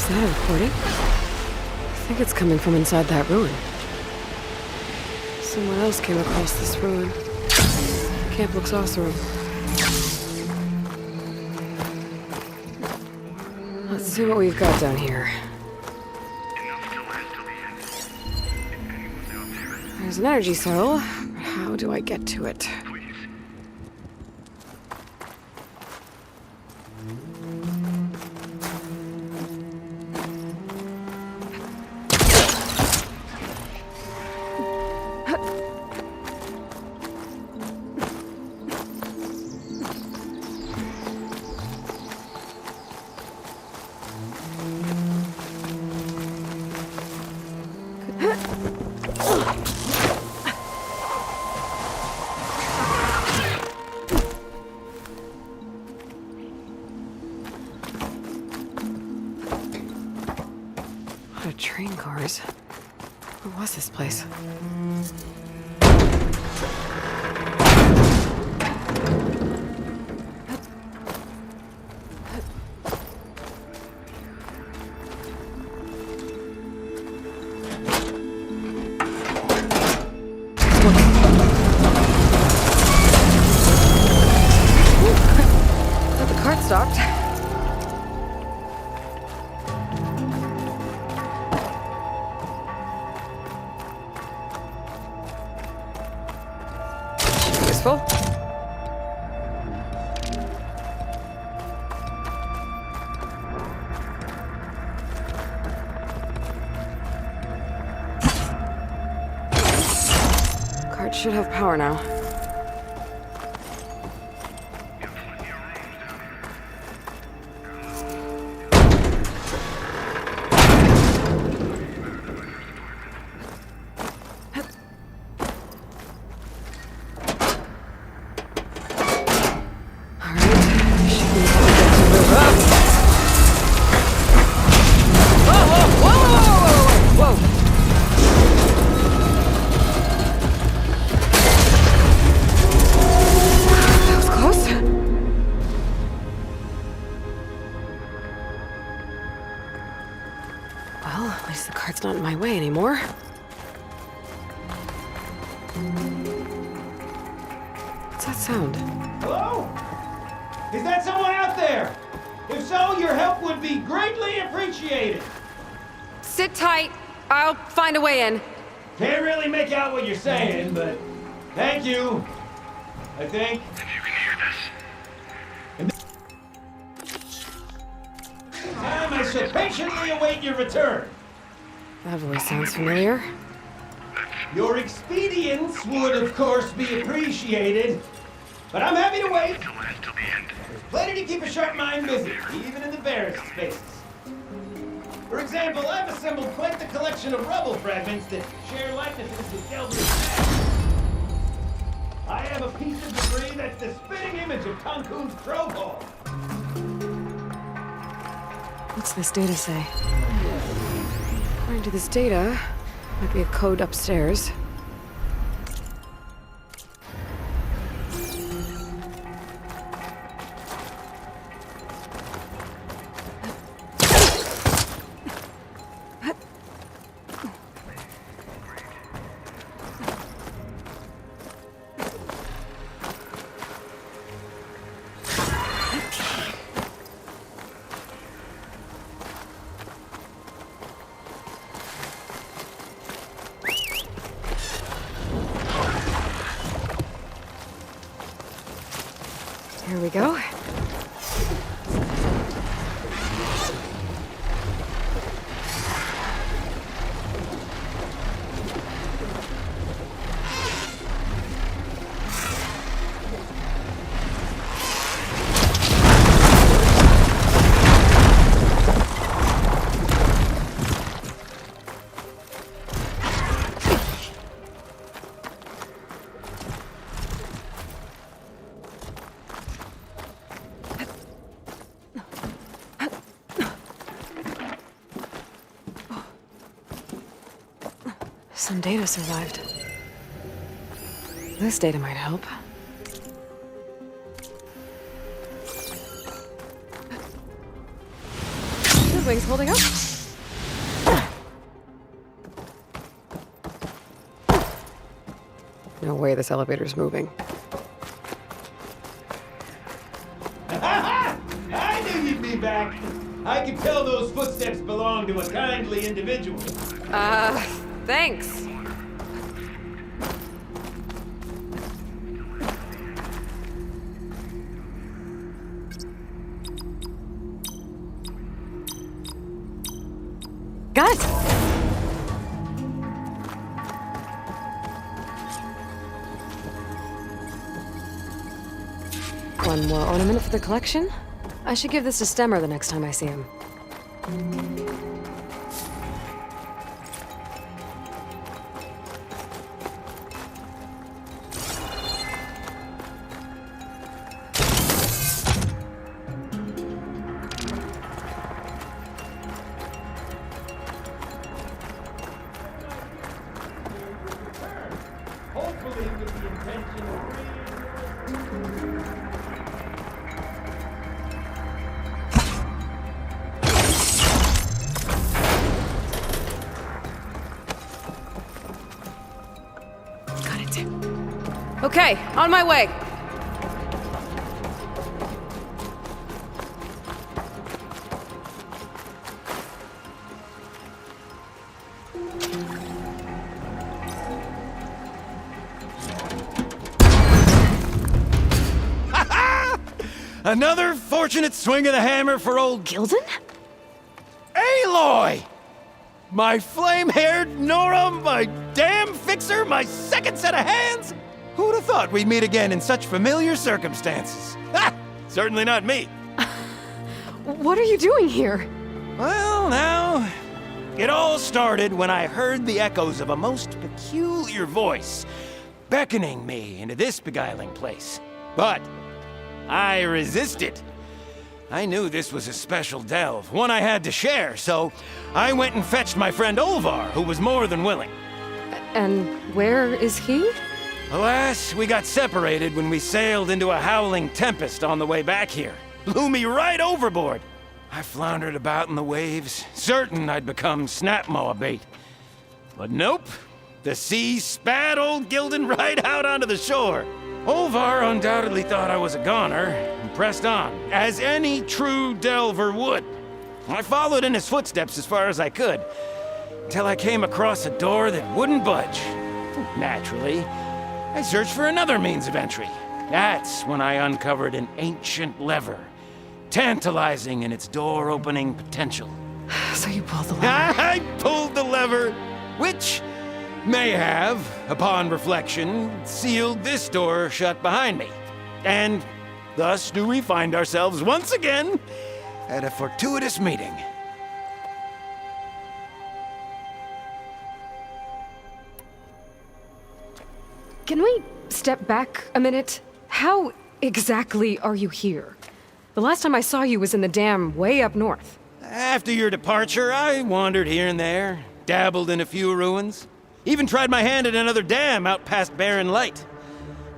that a recording? I think it's coming from inside that ruin. Someone else came across this ruin. Camp looks awesome. Let's see what we've got down here. There's an energy cell, but how do I get to it? Train cars. What was this place? Thought the cart stopped. Useful. Cart should have power now. Well, at least the cart's not in my way anymore. What's that sound? Hello? Is that someone out there? If so, your help would be greatly appreciated. Sit tight. I'll find a way in. Can't really make out what you're saying, but thank you. I think. If you can hear this. Time I shall patiently await your return. That voice sounds familiar. Your expedience would, of course, be appreciated, but I'm happy to wait. To last till the end. There's plenty to keep a sharp mind busy, even in the barest spaces. For example, I've assembled quite the collection of rubble fragments that share likenesses with Delver's past. I have a piece of debris that's the spitting image of Cancun's Trove Hall. What's this data say? According to this data, might be a code upstairs. Here we go. Some data survived. This data might help. wings holding up? No way this elevator's moving. I knew you'd be back. I could tell those footsteps belong to a kindly individual. Thanks. Got it! One more ornament for the collection? I should give this to Stemmer the next time I see him. Hopefully with the intention of Got it. Okay, on my way. Another fortunate swing of the hammer for old Gildan? Aloy! My flame-haired Nora, my damn fixer, my second set of hands! Who'd have thought we'd meet again in such familiar circumstances? Ha! Certainly not me. What are you doing here? Well, now, it all started when I heard the echoes of a most peculiar voice beckoning me into this beguiling place. But I resisted. I knew this was a special delve, one I had to share, so I went and fetched my friend Olvar, who was more than willing. And where is he? Alas, we got separated when we sailed into a howling tempest on the way back here. Blew me right overboard. I floundered about in the waves, certain I'd become snapmaw bait. But nope, the sea spat old Gildan right out onto the shore. Olvar undoubtedly thought I was a goner and pressed on, as any true delver would. I followed in his footsteps as far as I could, until I came across a door that wouldn't budge. Naturally, I searched for another means of entry. That's when I uncovered an ancient lever, tantalizing in its door-opening potential. So you pulled the lever. I pulled the lever, which may have, upon reflection, sealed this door shut behind me. And thus do we find ourselves once again at a fortuitous meeting. Can we step back a minute? How exactly are you here? The last time I saw you was in the dam way up north. After your departure, I wandered here and there, dabbled in a few ruins, even tried my hand at another dam out past Barren Light.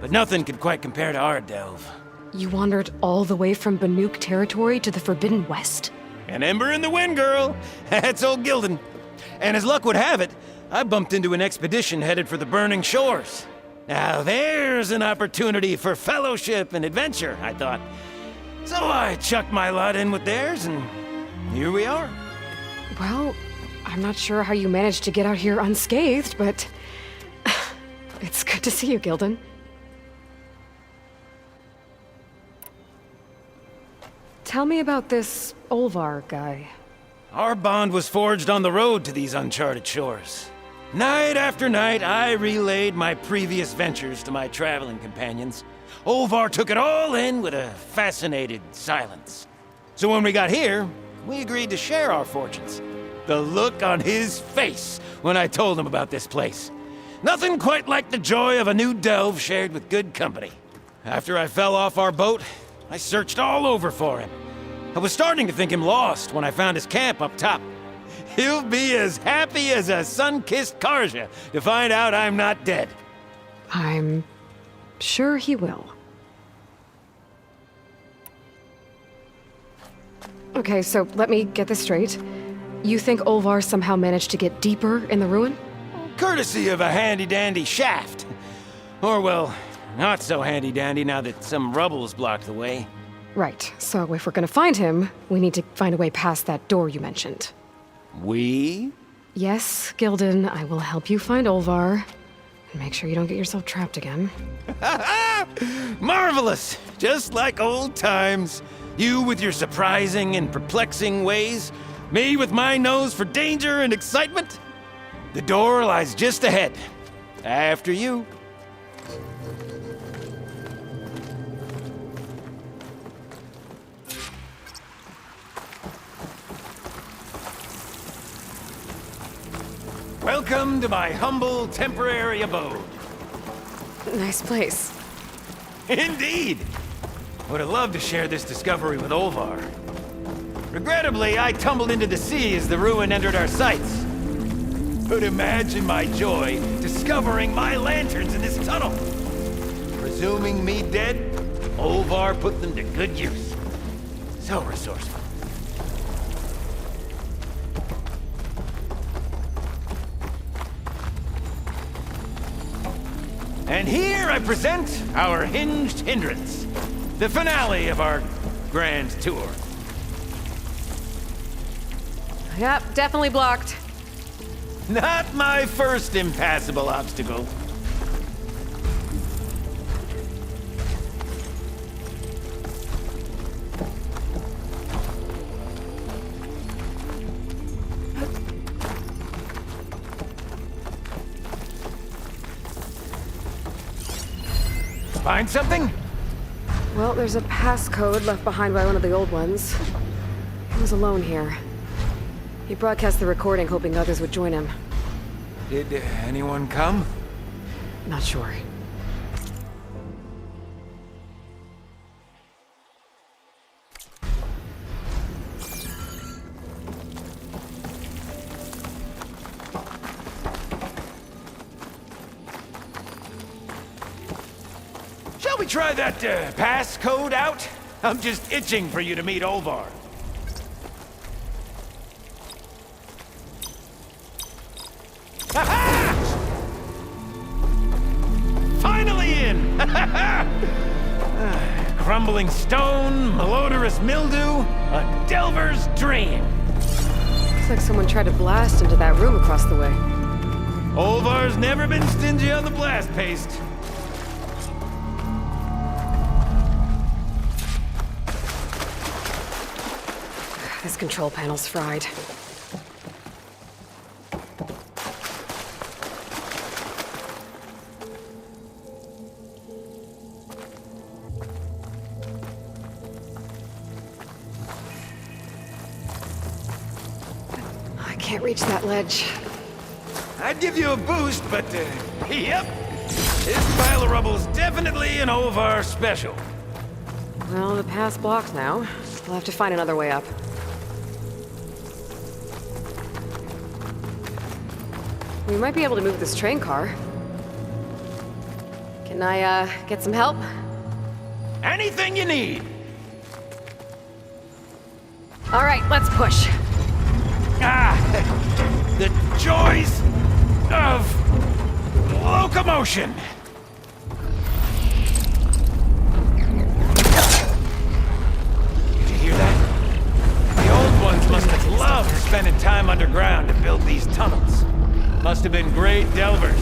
But nothing could quite compare to our delve. You wandered all the way from Banuk territory to the Forbidden West? An ember in the wind, girl. That's old Gildan. And as luck would have it, I bumped into an expedition headed for the Burning Shores. Now there's an opportunity for fellowship and adventure, I thought. So I chucked my lot in with theirs, and here we are. Well, I'm not sure how you managed to get out here unscathed, but it's good to see you, Gildan. Tell me about this Olvar guy. Our bond was forged on the road to these uncharted shores. Night after night, I relayed my previous ventures to my traveling companions. Olvar took it all in with a fascinated silence. So when we got here, we agreed to share our fortunes. The look on his face when I told him about this place. Nothing quite like the joy of a new delve shared with good company. After I fell off our boat, I searched all over for him. I was starting to think him lost when I found his camp up top. He'll be as happy as a sun-kissed Karja to find out I'm not dead. I'm sure he will. Okay, so let me get this straight. You think Olvar somehow managed to get deeper in the ruin? Courtesy of a handy-dandy shaft. Or, well, not so handy-dandy now that some rubble's blocked the way. Right, so if we're gonna find him, we need to find a way past that door you mentioned. We? Yes, Gildan, I will help you find Olvar. And make sure you don't get yourself trapped again. Marvelous! Just like old times. You with your surprising and perplexing ways. Me with my nose for danger and excitement. The door lies just ahead. After you. Welcome to my humble temporary abode. Nice place. Indeed! Would have loved to share this discovery with Olvar. Regrettably, I tumbled into the sea as the ruin entered our sights. But imagine my joy discovering my lanterns in this tunnel. Presuming me dead, Olvar put them to good use. So resourceful. And here I present our hinged hindrance, the finale of our grand tour. Yep, definitely blocked. Not my first impassable obstacle. Find something? Well, there's a passcode left behind by one of the old ones. He was alone here. He broadcast the recording hoping others would join him. Did anyone come? Not sure. Shall we try that passcode out? I'm just itching for you to meet Olvar. Ha-ha! Finally in! Crumbling stone, malodorous mildew, a delver's dream. Looks like someone tried to blast into that room across the way. Olvar's never been stingy on the blast paste. This control panel's fried. I can't reach that ledge. I'd give you a boost, but, yep. This pile of rubble's definitely an Olvar special. Well, the path's blocked now. We'll have to find another way up. We might be able to move this train car. Can I, get some help? Anything you need. All right, let's push. Ah, the joys of locomotion. Did you hear that? The old ones must have loved spending time underground to build these tunnels. Must have been great delvers.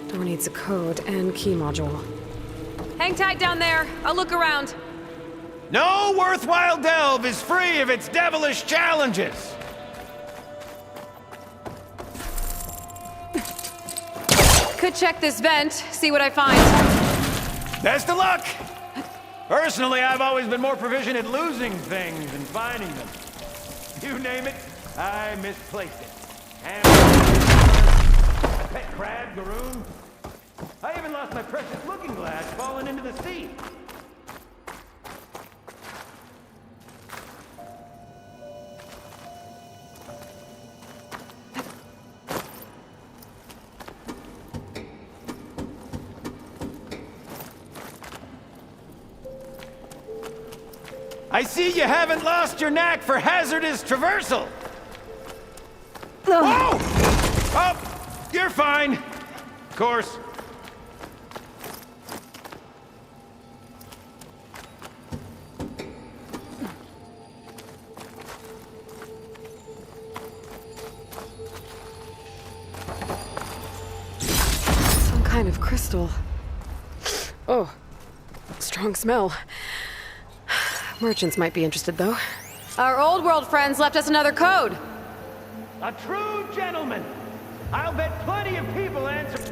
Door needs a code and key module. Hang tight down there. I'll look around. No worthwhile delve is free of its devilish challenges. Could check this vent, see what I find. Best of luck! Personally, I've always been more proficient at losing things than finding them. You name it, I misplaced it. A pet crab, Garoon. I even lost my precious looking glass falling into the sea. I see you haven't lost your knack for hazardous traversal. Whoa! Oh, you're fine. Of course. Some kind of crystal. Oh, strong smell. Merchants might be interested, though. Our old world friends left us another code. A true gentleman. I'll bet plenty of people answer.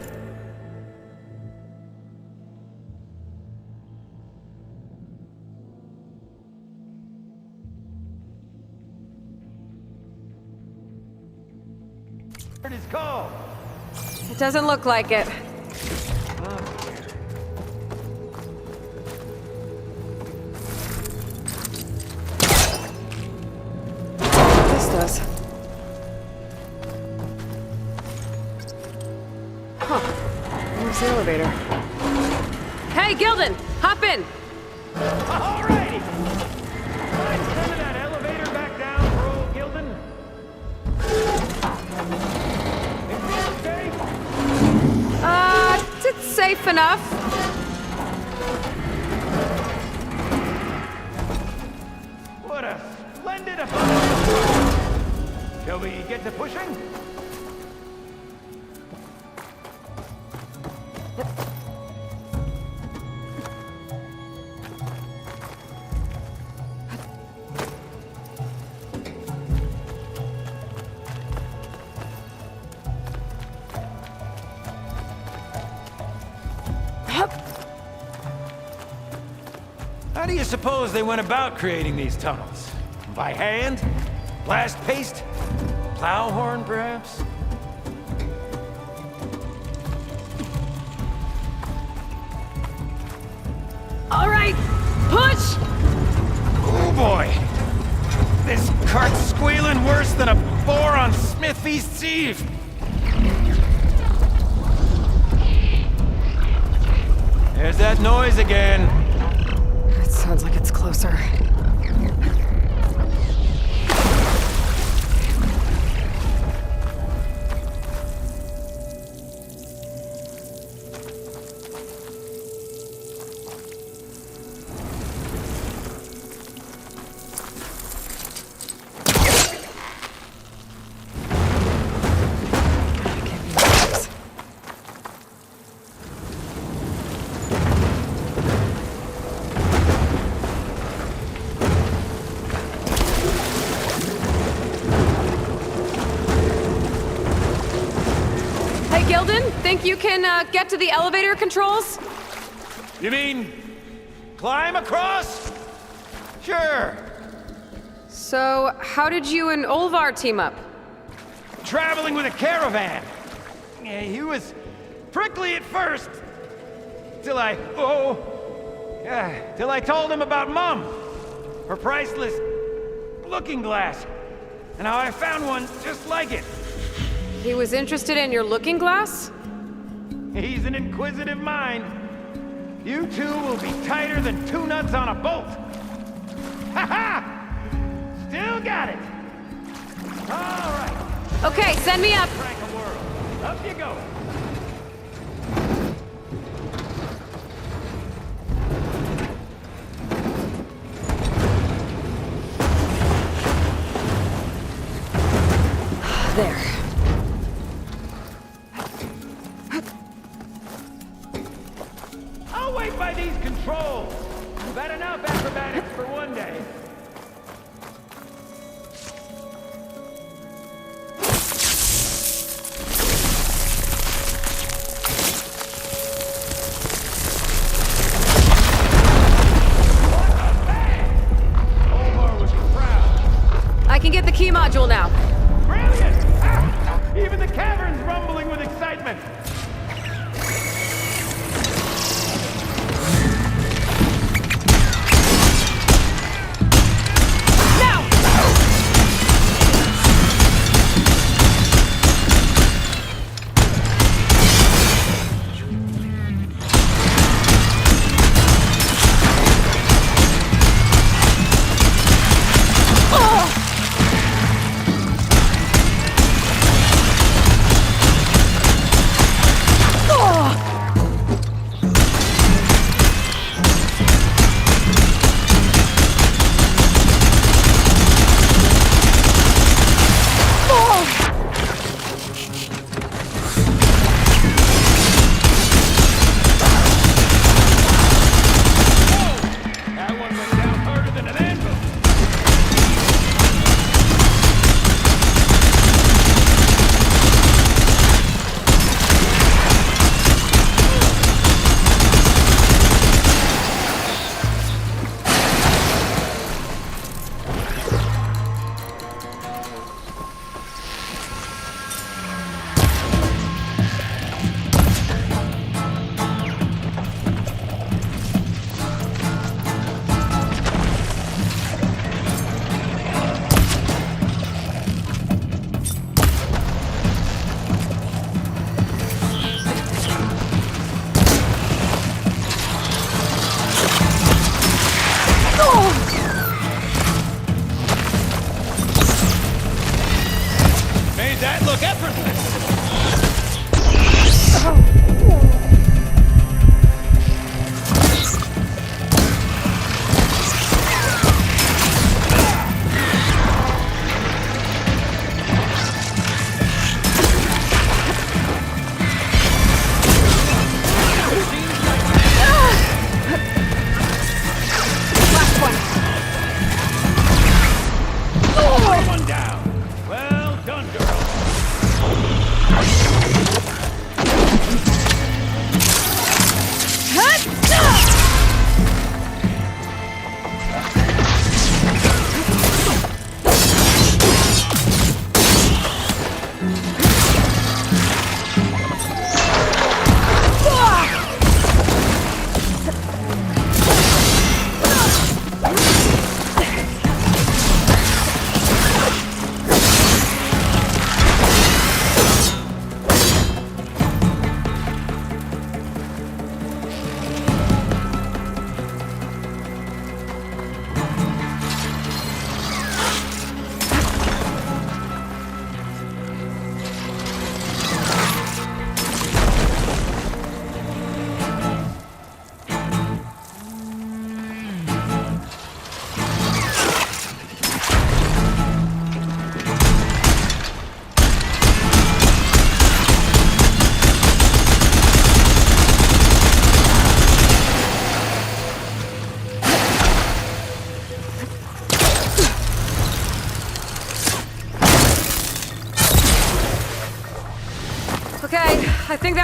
It is called. It doesn't look like it. This does. Huh. Where's the elevator? Hey, Gildan! Hop in! Alrighty! Mind sending that elevator back down for old Gildan? Is it safe? It's safe enough. What a splendid abundance! Shall we get to pushing? How do you suppose they went about creating these tunnels? By hand? Blast paste? Plow horn, perhaps? All right, push! Oh boy! This cart's squealing worse than a boar on Smith Feast's Eve! There's that noise again. It sounds like it's closer. Gildan, think you can get to the elevator controls? You mean climb across? Sure. So, how did you and Olvar team up? Traveling with a caravan. Yeah, he was prickly at first. Till I told him about Mum. Her priceless looking glass. And how I found one just like it. He was interested in your looking glass? He's an inquisitive mind. You two will be tighter than two nuts on a bolt. Ha ha! Still got it. All right. Okay, send me up. Crank a whirl. Up you go. There. I'll wait by these controls. You've had enough acrobatics for one day. I can get the key module now. Brilliant! Ah, even the cavern's rumbling with excitement.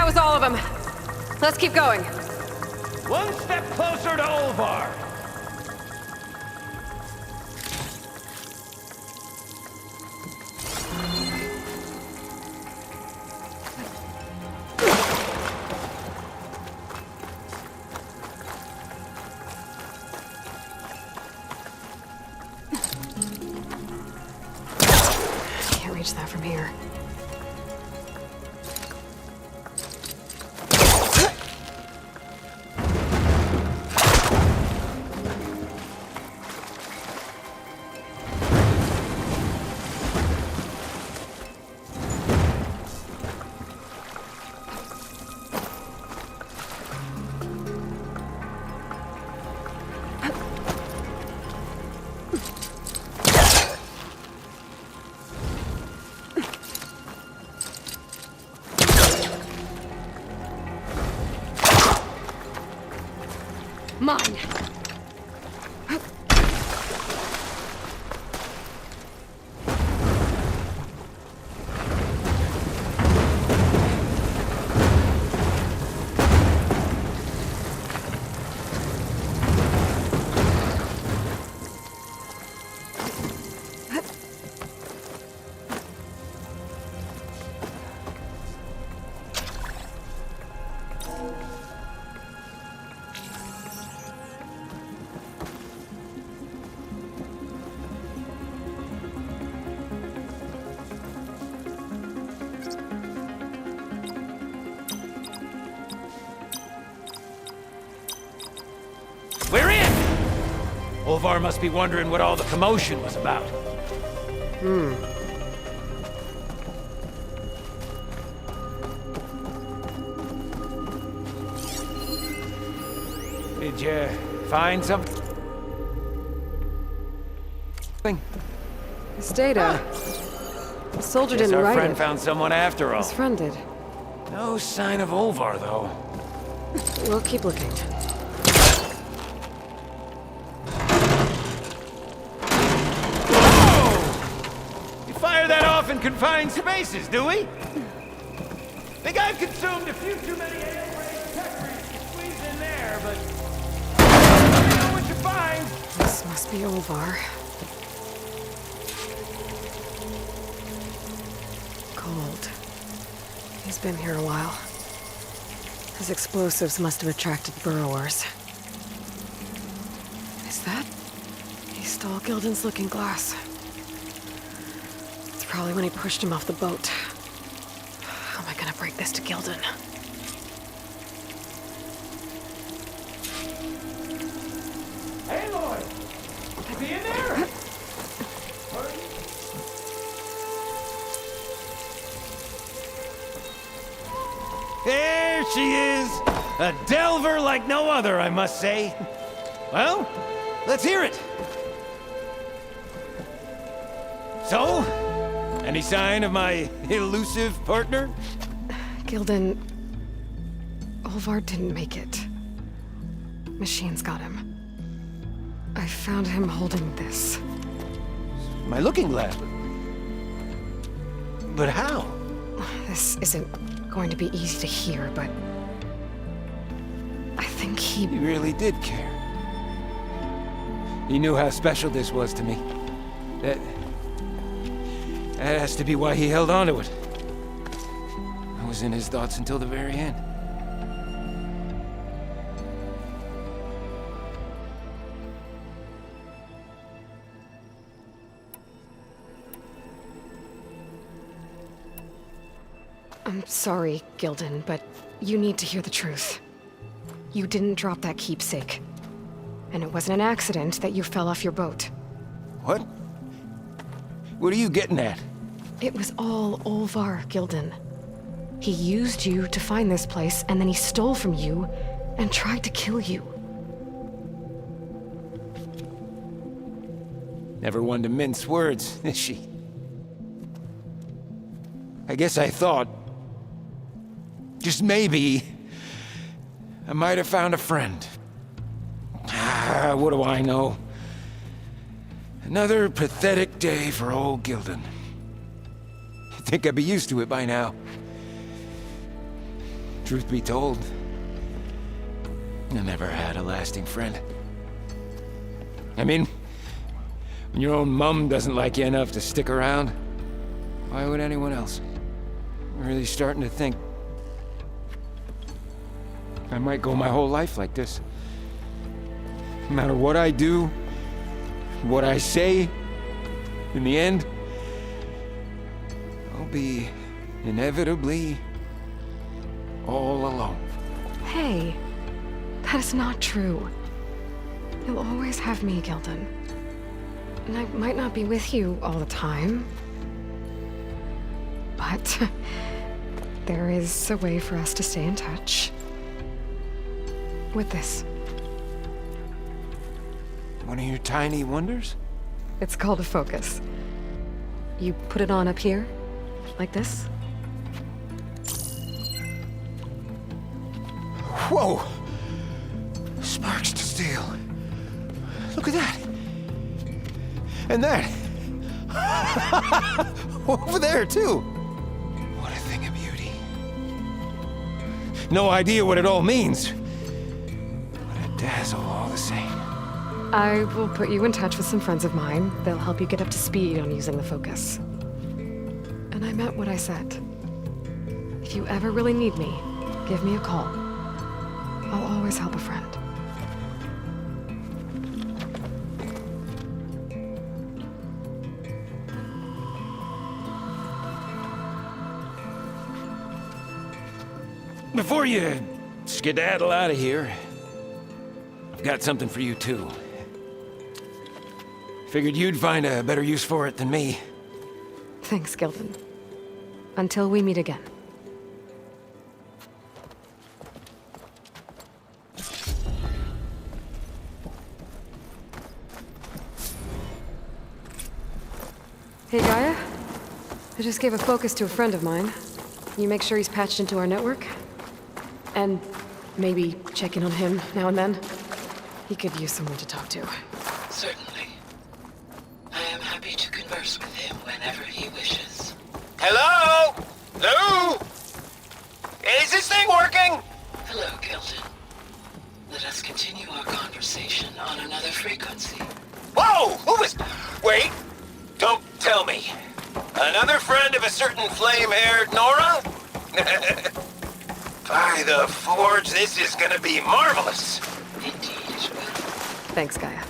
was all of them. Let's keep going. One step closer to Olvar. Can't reach that from here. Mine. We're in! Olvar must be wondering what all the commotion was about. Did you find something? This data. The soldier Guess didn't our write friend it. found someone after all. His friend did. No sign of Olvar, though. We'll keep looking. We fire that off in confined spaces, do we? Think I've consumed a few too many ale-raised peppers to squeeze in there, but... You know what you find. This must be Olvar. Cold. He's been here a while. His explosives must have attracted burrowers. Is that? He stole Gildan's looking glass. It's probably when he pushed him off the boat. How am I gonna break this to Gildan? Hey, Lloyd! Is he in there? There she is! A delver like no other, I must say. Well, let's hear it. So, any sign of my elusive partner? Gildan... Olvar didn't make it. Machines got him. I found him holding this. My looking glass. But how? This isn't going to be easy to hear, but... I think he... He really did care. He knew how special this was to me. That has to be why he held on to it. I was in his thoughts until the very end. I'm sorry, Gildan, but you need to hear the truth. You didn't drop that keepsake. And it wasn't an accident that you fell off your boat. What? What are you getting at? It was all Olvar, Gildan. He used you to find this place, and then he stole from you and tried to kill you. Never one to mince words, is she? I guess I thought... just maybe... I might have found a friend. Ah, what do I know? Another pathetic day for old Gildan. You'd think I'd be used to it by now. Truth be told, I never had a lasting friend. I mean, when your own mum doesn't like you enough to stick around, why would anyone else? I'm really starting to think I might go my whole life like this. No matter what I do, what I say, in the end, I'll be inevitably all alone. Hey, that is not true. You'll always have me, Gildan. And I might not be with you all the time, but there is a way for us to stay in touch. With this. One of your tiny wonders? It's called a focus. You put it on up here, like this. Whoa! Sparks to steel. Look at that! And that! Over there, too! What a thing of beauty. No idea what it all means. But a dazzle all the same. I will put you in touch with some friends of mine. They'll help you get up to speed on using the focus. And I meant what I said. If you ever really need me, give me a call. I'll always help a friend. Before you skedaddle out of here, I've got something for you, too. Figured you'd find a better use for it than me. Thanks, Gildan. Until we meet again. Hey, Gaia. I just gave a focus to a friend of mine. Can you make sure he's patched into our network? And maybe check in on him now and then? He could use someone to talk to. Certainly. I am happy to converse with him whenever he wishes. Hello? Lou? Is this thing working? Hello, Gildan. Let us continue our conversation on another frequency. Whoa! Who was... Wait! Don't tell me. Another friend of a certain flame-haired Nora? By the Forge, this is gonna be marvelous. Indeed it will. Thanks, Gaia.